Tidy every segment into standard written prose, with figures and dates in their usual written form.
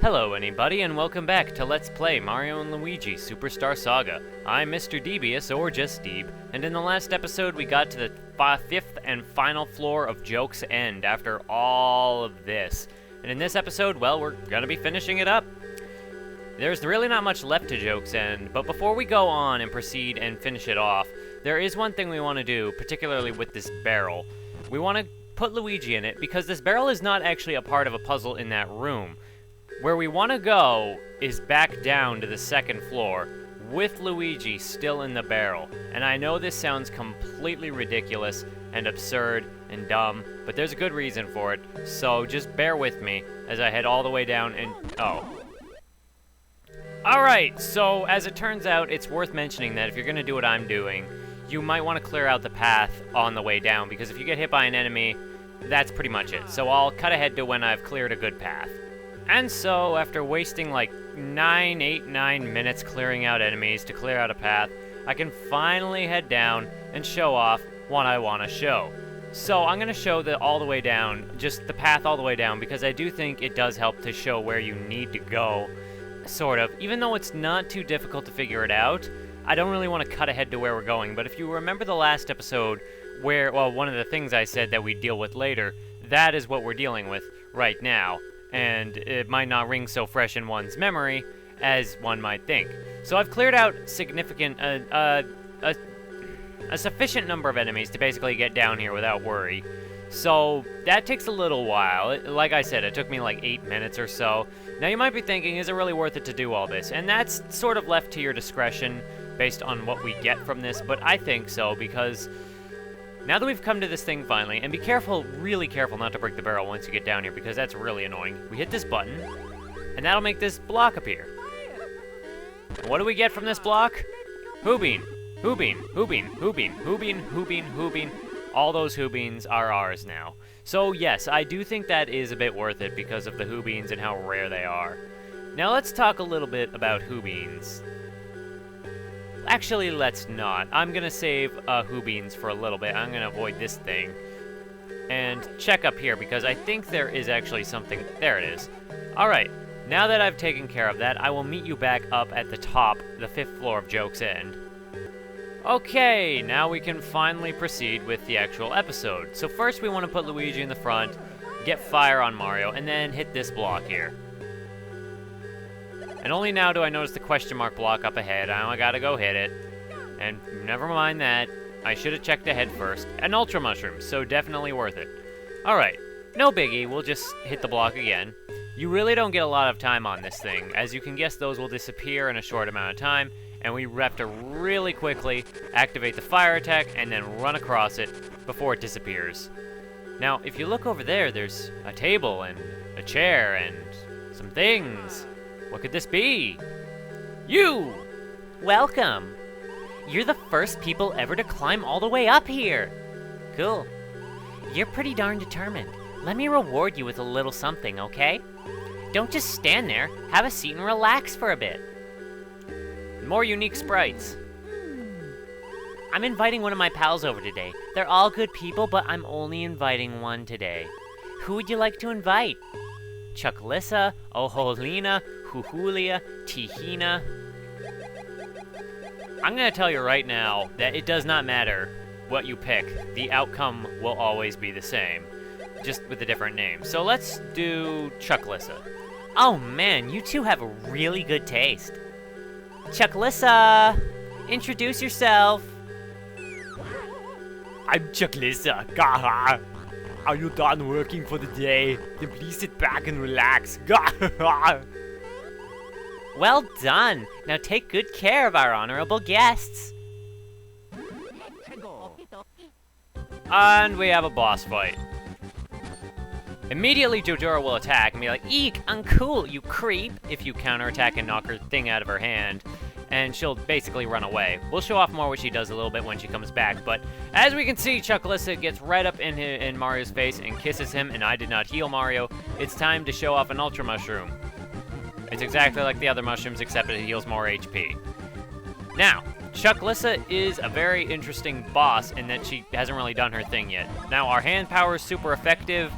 Hello anybody, and welcome back to Let's Play Mario and Luigi Superstar Saga. I'm Mr. Devious, or just Deeb, and in the last episode we got to the fifth and final floor of Joke's End after all of this. And in this episode, well, we're gonna be finishing it up. There's really not much left to Joke's End, but before we go on and proceed and finish it off, there is one thing we want to do, particularly with this barrel. We want to put Luigi in it, because this barrel is not actually a part of a puzzle in that room. Where we want to go is back down to the second floor, with Luigi still in the barrel. And I know this sounds completely ridiculous and absurd and dumb, but there's a good reason for it, so just bear with me as I head all the way down and... oh. Alright, so as it turns out, it's worth mentioning that if you're going to do what I'm doing, you might want to clear out the path on the way down, because if you get hit by an enemy, that's pretty much it. So I'll cut ahead to when I've cleared a good path. And so, after wasting like 9 minutes clearing out enemies to clear out a path, I can finally head down and show off what I want to show. So I'm going to show all the way down, just the path all the way down, because I do think it does help to show where you need to go, sort of. Even though it's not too difficult to figure it out, I don't really want to cut ahead to where we're going. But if you remember the last episode where, well, one of the things I said that we'd deal with later, that is what we're dealing with right now. And it might not ring so fresh in one's memory as one might think. So I've cleared out a sufficient number of enemies to basically get down here without worry. So that takes a little while. Like I said, it took me like 8 minutes or so. Now you might be thinking, is it really worth it to do all this? And that's sort of left to your discretion based on what we get from this, but I think so, because now that we've come to this thing finally, and be careful, really careful not to break the barrel once you get down here, because that's really annoying. We hit this button, and that'll make this block appear. What do we get from this block? Hoobeen, Hoobeen, Hoobeen, Hoobeen, Hoobeen, Hoobeen, Hoobeen. All those Hoobeens are ours now. So yes, I do think that is a bit worth it because of the Hoobeens and how rare they are. Now let's talk a little bit about Hoobeens. Actually, let's not. I'm gonna save Hoobeens for a little bit. I'm gonna avoid this thing and check up here, because I think there is actually something. There it is. Alright, now that I've taken care of that, I will meet you back up at the top, the 5th floor of Joke's End. Okay, now we can finally proceed with the actual episode. So first we want to put Luigi in the front, get fire on Mario, and then hit this block here. And only now do I notice the question mark block up ahead. I gotta go hit it. And never mind that. I should have checked ahead first. An Ultra Mushroom, so definitely worth it. Alright, no biggie, we'll just hit the block again. You really don't get a lot of time on this thing. As you can guess, those will disappear in a short amount of time, and we have to really quickly activate the fire attack and then run across it before it disappears. Now, if you look over there, there's a table and a chair and some things. What could this be? You! Welcome! You're the first people ever to climb all the way up here! Cool. You're pretty darn determined. Let me reward you with a little something, okay? Don't just stand there. Have a seat and relax for a bit. More unique sprites. I'm inviting one of my pals over today. They're all good people, but I'm only inviting one today. Who would you like to invite? Chucklissa, Oholina, Huhulia, Tihina. I'm gonna tell you right now that it does not matter what you pick. The outcome will always be the same, just with a different name. So let's do Chucklissa. Oh man, you two have a really good taste. Chucklissa, introduce yourself. I'm Chucklissa. Gaha. Are you done working for the day? Then please sit back and relax. Gaha. Well done. Now take good care of our honorable guests. And we have a boss fight. Immediately, Jojora will attack and be like, "Eek, uncool, you creep!" if you counterattack and knock her thing out of her hand. And she'll basically run away. We'll show off more what she does a little bit when she comes back, but as we can see, Chucklissa gets right up in Mario's face and kisses him, and I did not heal Mario. It's time to show off an Ultra Mushroom. It's exactly like the other mushrooms, except it heals more HP. Now, Chucklissa is a very interesting boss in that she hasn't really done her thing yet. Now, our hand power is super effective.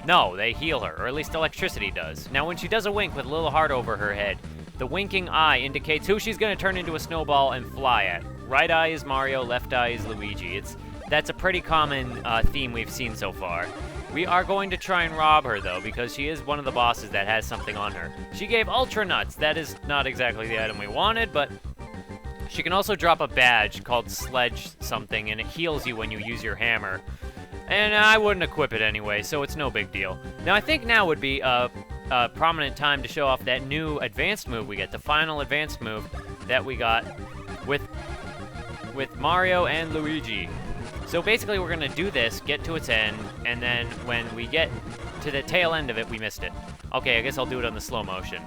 No, they heal her, or at least electricity does. Now, when she does a wink with a little heart over her head, the winking eye indicates who she's going to turn into a snowball and fly at. Right eye is Mario, left eye is Luigi. That's a pretty common theme we've seen so far. We are going to try and rob her, though, because she is one of the bosses that has something on her. She gave Ultra Nuts. That is not exactly the item we wanted, but she can also drop a badge called Sledge something, and it heals you when you use your hammer. And I wouldn't equip it anyway, so it's no big deal. Now, I think now would be a prominent time to show off that new advanced move we get, the final advanced move that we got with Mario and Luigi. So basically, we're going to do this, get to its end, and then when we get to the tail end of it, we missed it. Okay, I guess I'll do it on the slow motion.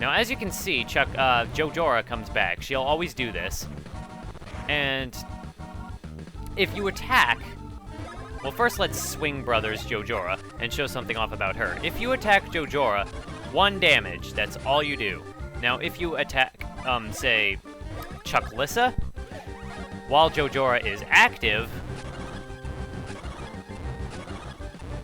Now, as you can see, Jojora comes back. She'll always do this. And if you attack... Well, first let's swing Brothers Jojora and show something off about her. If you attack Jojora, 1 damage. That's all you do. Now, if you attack, say, Chucklissa, while Jojora is active,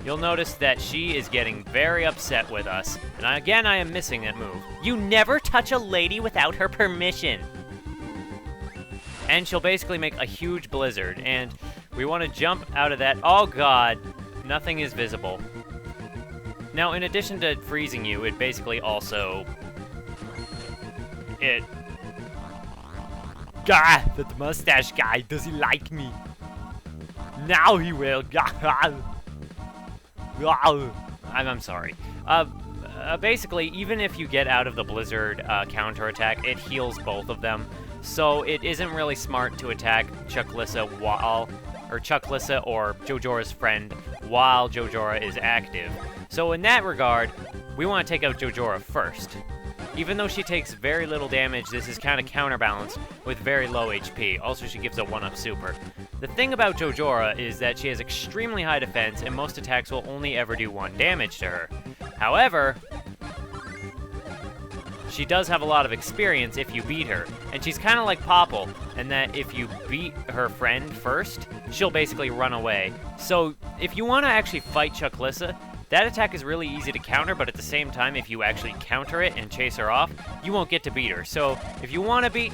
you'll notice that she is getting very upset with us. And again, I am missing that move. You never touch a lady without her permission. And she'll basically make a huge blizzard. And we want to jump out of that. Oh god, nothing is visible. Now, in addition to freezing you, it basically also... God, that mustache guy, does he like me? Now he will. God. I'm sorry. Basically, even if you get out of the blizzard counterattack, it heals both of them. So it isn't really smart to attack Chucklissa or Jojora's friend while Jojora is active. So in that regard, we want to take out Jojora first. Even though she takes very little damage, this is kind of counterbalanced with very low HP. Also, she gives a 1-up super. The thing about Jojora is that she has extremely high defense, and most attacks will only ever do 1 damage to her. However, she does have a lot of experience if you beat her, and she's kind of like Popple, in that if you beat her friend first, she'll basically run away. So, if you want to actually fight Chucklissa, that attack is really easy to counter, but at the same time, if you actually counter it and chase her off, you won't get to beat her. So, if you want to beat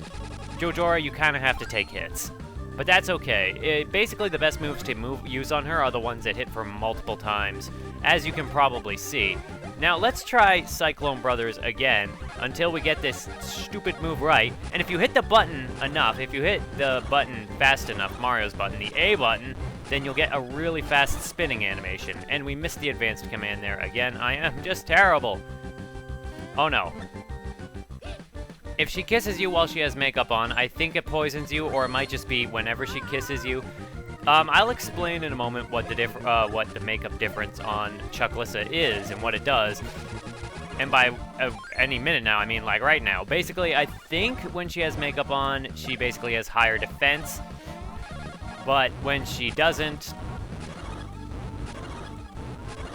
Jojora, you kind of have to take hits. But that's okay. Basically, the best moves to use on her are the ones that hit for multiple times, as you can probably see. Now, let's try Cyclone Brothers again until we get this stupid move right. And if you hit the button enough, if you hit the button fast enough, Mario's button, the A button, then you'll get a really fast spinning animation. And we missed the advanced command there again. I am just terrible. Oh no. If she kisses you while she has makeup on, I think it poisons you, or it might just be whenever she kisses you. I'll explain in a moment what the makeup difference on Chucklissa is and what it does. And by any minute now, I mean like right now. Basically, I think when she has makeup on, she basically has higher defense. But when she doesn't,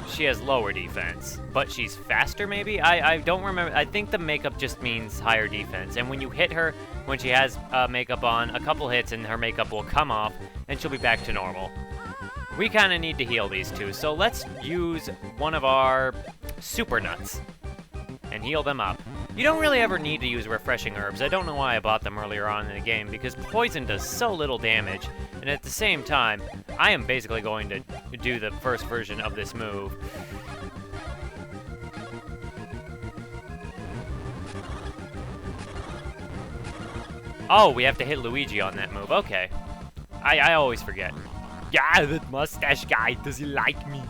she has lower defense. But she's faster, maybe? I don't remember. I think the makeup just means higher defense. And when you hit her, when she has makeup on, a couple hits and her makeup will come off, and she'll be back to normal. We kind of need to heal these two, so let's use one of our Super Nuts and heal them up. You don't really ever need to use refreshing herbs. I don't know why I bought them earlier on in the game, because poison does so little damage, and at the same time, I am basically going to do the first version of this move. Oh, we have to hit Luigi on that move. Okay. I always forget. Yeah, that mustache guy, does he like me?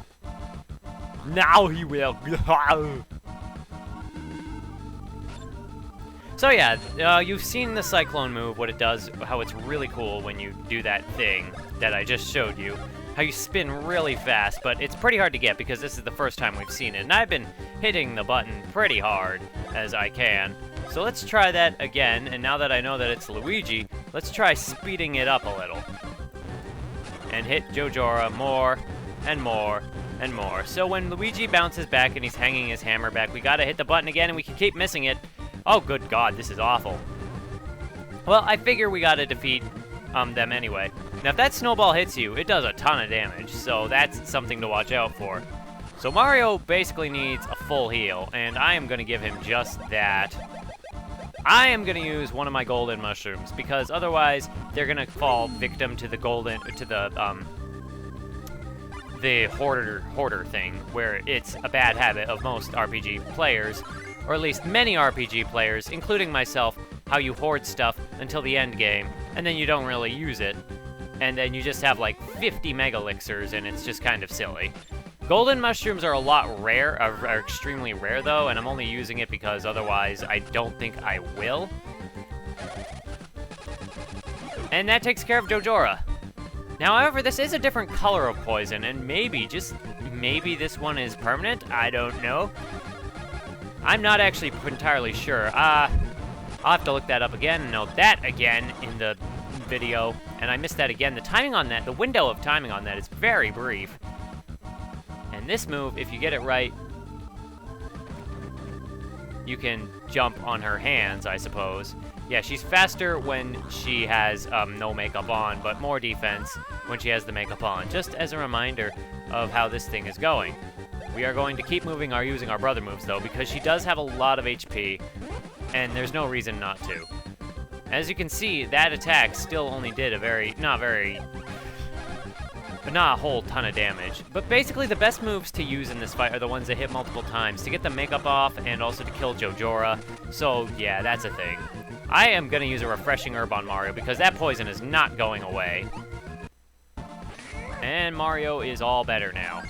Now he will. So yeah, you've seen the Cyclone move, what it does, how it's really cool when you do that thing that I just showed you. How you spin really fast, but it's pretty hard to get because this is the first time we've seen it. And I've been hitting the button pretty hard as I can. So let's try that again, and now that I know that it's Luigi, let's try speeding it up a little. And hit Jojora more, and more, and more. So when Luigi bounces back and he's hanging his hammer back, we gotta hit the button again, and we can keep missing it. Oh, good God, this is awful. Well, I figure we gotta defeat them anyway. Now, if that snowball hits you, it does a ton of damage, so that's something to watch out for. So Mario basically needs a full heal, and I am going to give him just that. I am going to use one of my golden mushrooms, because otherwise they're going to fall victim to the hoarder thing, where it's a bad habit of most RPG players, or at least many RPG players, including myself, how you hoard stuff until the end game, and then you don't really use it, and then you just have like 50 mega elixirs, and it's just kind of silly. Golden mushrooms are are extremely rare though, and I'm only using it because otherwise I don't think I will. And that takes care of Jojora. Now, however, this is a different color of poison, and maybe, just maybe this one is permanent? I don't know. I'm not actually entirely sure. I'll have to look that up again and note that again in the video, and I missed that again. The timing on that, the window of timing on that is very brief. And this move, if you get it right, you can jump on her hands, I suppose. Yeah, she's faster when she has no makeup on, but more defense when she has the makeup on. Just as a reminder of how this thing is going. We are going to keep using our brother moves, though, because she does have a lot of HP, and there's no reason not to. As you can see, that attack still only did not a whole ton of damage. But basically, the best moves to use in this fight are the ones that hit multiple times, to get the makeup off and also to kill Jojora. So, yeah, that's a thing. I am going to use a refreshing herb on Mario because that poison is not going away. And Mario is all better now.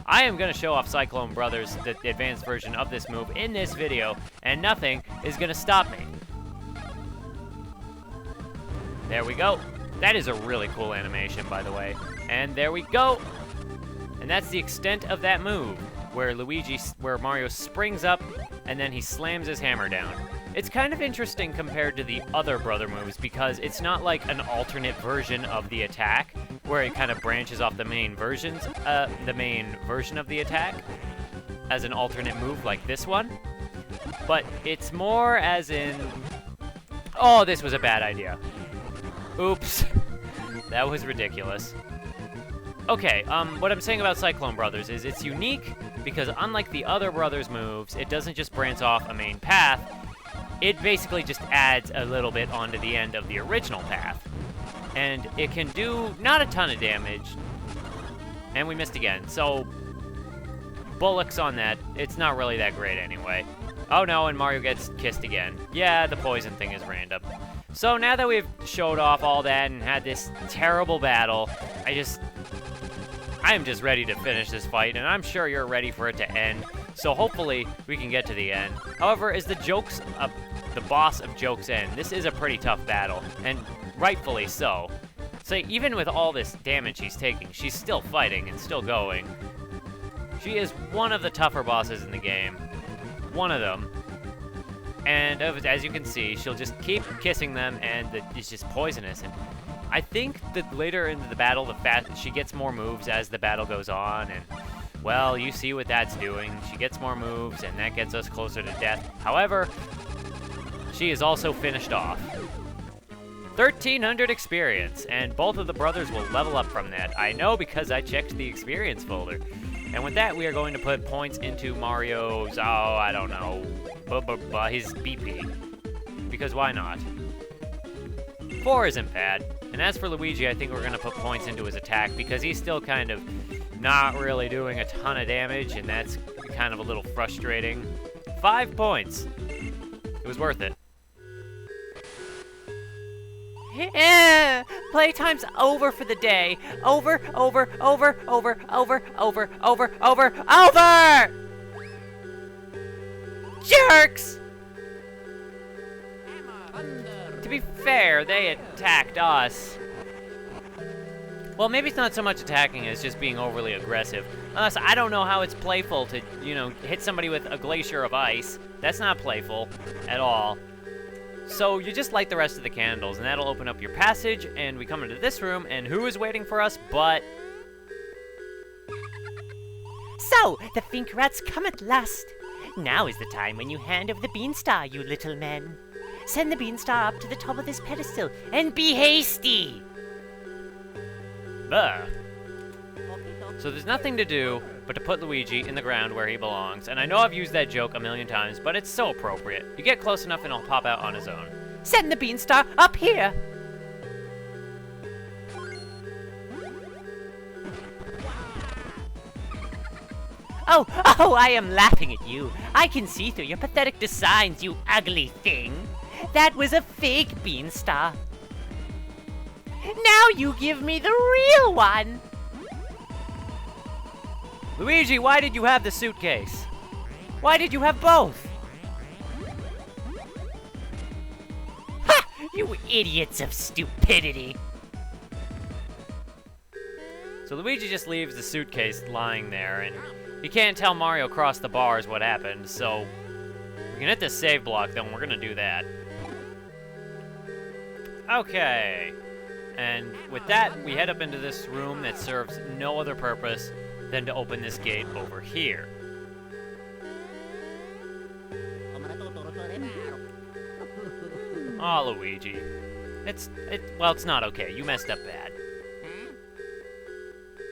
I am going to show off Cyclone Brothers, the advanced version of this move, in this video, and nothing is going to stop me. There we go. That is a really cool animation, by the way. And there we go. And that's the extent of that move, where Mario springs up and then he slams his hammer down. It's kind of interesting compared to the other brother moves because it's not like an alternate version of the attack, where it kind of branches off the main version of the attack as an alternate move like this one. But it's more as in, oh, this was a bad idea. Oops. That was ridiculous. Okay, what I'm saying about Cyclone Brothers is it's unique because unlike the other Brothers moves, it doesn't just branch off a main path, it basically just adds a little bit onto the end of the original path. And it can do not a ton of damage, and we missed again, so bullocks on that. It's not really that great anyway. Oh no, and Mario gets kissed again. Yeah, the poison thing is random. So now that we've showed off all that and had this terrible battle, I am just ready to finish this fight, and I'm sure you're ready for it to end. So hopefully we can get to the end. However, as the boss of Joke's End, this is a pretty tough battle, and rightfully so. So even with all this damage she's taking, she's still fighting and still going. She is one of the tougher bosses in the game. One of them. And as you can see, she'll just keep kissing them, and it's just poisonous. And I think that later into the battle, she gets more moves as the battle goes on, and well, you see what that's doing. She gets more moves, and that gets us closer to death. However, she is also finished off. 1,300 experience, and both of the brothers will level up from that. I know because I checked the experience folder. And with that, we are going to put points into Mario's, I don't know, his BP. Because why not? 4 isn't bad. And as for Luigi, I think we're going to put points into his attack because he's still kind of not really doing a ton of damage, and that's kind of a little frustrating. 5 points. It was worth it. Yeah, playtime's over for the day. Over. Jerks! To be fair, they attacked us. Well, maybe it's not so much attacking as just being overly aggressive. Unless I don't know how it's playful to, hit somebody with a glacier of ice. That's not playful at all. So you just light the rest of the candles, and that'll open up your passage, and we come into this room, and who is waiting for us but... So, the Fink Rats come at last. Now is the time when you hand over the Beanstar, you little men. Send the Beanstar up to the top of this pedestal, and be hasty! Buh. So there's nothing to do but to put Luigi in the ground where he belongs. And I know I've used that joke a million times, but it's so appropriate. You get close enough and he'll pop out on his own. Send the beanstar up here. Oh, I am laughing at you. I can see through your pathetic designs, you ugly thing. That was a fake beanstar. Now you give me the real one. Luigi, why did you have the suitcase? Why did you have both? Ha! You idiots of stupidity. So Luigi just leaves the suitcase lying there, and he can't tell Mario across the bars what happened, so we can hit the save block, then we're gonna do that. Okay. And with that, we head up into this room that serves no other purpose than to open this gate over here. Aw, Luigi. Well, it's not okay. You messed up bad.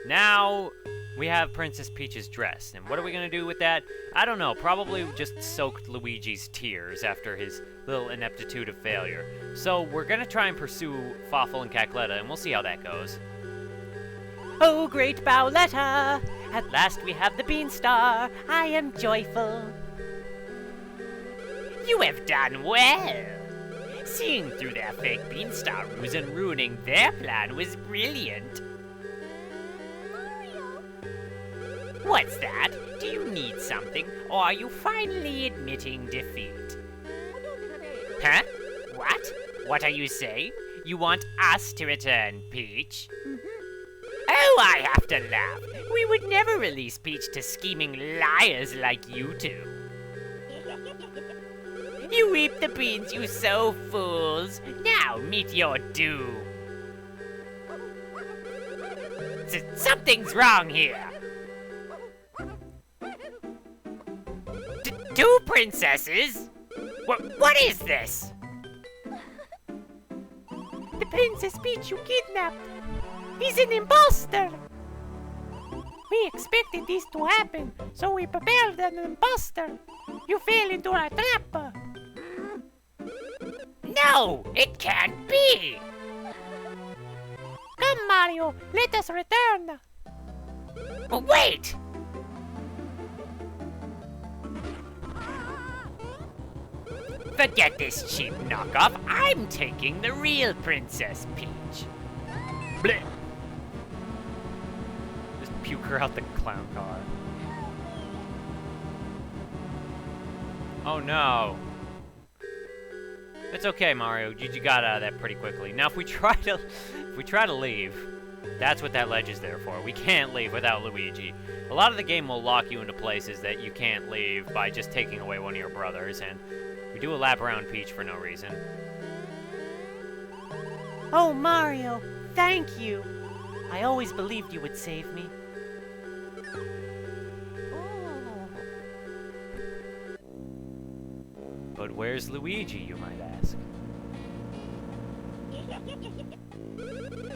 Now, we have Princess Peach's dress, and what are we gonna do with that? I don't know, probably just soaked Luigi's tears after his little ineptitude of failure. So we're gonna try and pursue Fawful and Cackletta, and we'll see how that goes. Oh, great Bowletta! At last we have the beanstar. I am joyful. You have done well. Seeing through their fake beanstar ruse and ruining their plan was brilliant. What's that? Do you need something, or are you finally admitting defeat? Huh? What? What are you saying? You want us to return Peach? Oh, I have to laugh. We would never release Peach to scheming liars like you two. You reap the beans, you sow fools. Now meet your doom. Something's wrong here. Two princesses? What is this? The Princess Peach you kidnapped. He's an imposter. We expected this to happen, so we prepared an imposter. You fell into our trap. No, it can't be. Come, Mario, let us return. Wait! Forget this cheap knockoff. I'm taking the real Princess Peach. Blech. Just puke her out the clown car. Oh no. It's okay, Mario. You got out of that pretty quickly. Now, if we try to leave, that's what that ledge is there for. We can't leave without Luigi. A lot of the game will lock you into places that you can't leave by just taking away one of your brothers, and we do a lap around Peach for no reason. Oh, Mario, thank you. I always believed you would save me. But where's Luigi, you might ask?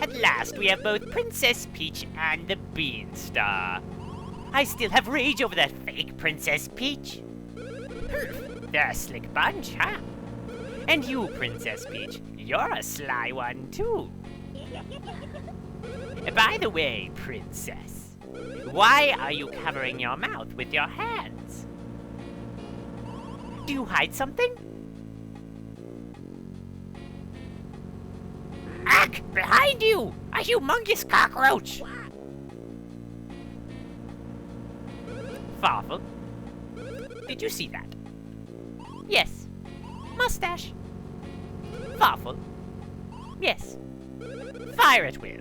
At last, we have both Princess Peach and the Beanstar. I still have rage over that fake Princess Peach. They're a slick bunch, huh? And you, Princess Peach, you're a sly one, too. By the way, Princess, why are you covering your mouth with your hands? Do you hide something? Ack! Behind you! A humongous cockroach! Fawful, did you see that? Yes. Mustache. Fawful. Yes. Fire at will.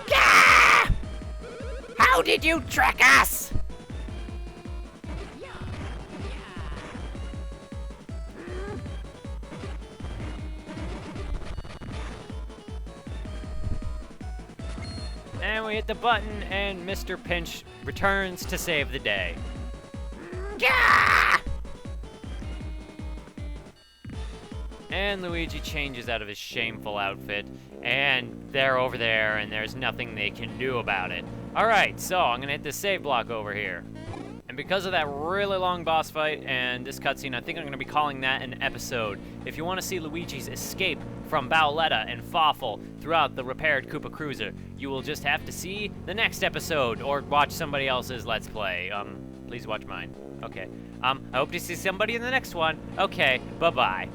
Gah! How did you trick us? And we hit the button, and Mr. Pinch returns to save the day. Gah! And Luigi changes out of his shameful outfit, and they're over there, and there's nothing they can do about it. Alright, so I'm gonna hit this save block over here. And because of that really long boss fight and this cutscene, I think I'm gonna be calling that an episode. If you want to see Luigi's escape from Bowletta and Fawful throughout the repaired Koopa Cruiser, you will just have to see the next episode, or watch somebody else's Let's Play. Please watch mine. Okay. I hope to see somebody in the next one. Okay, bye-bye.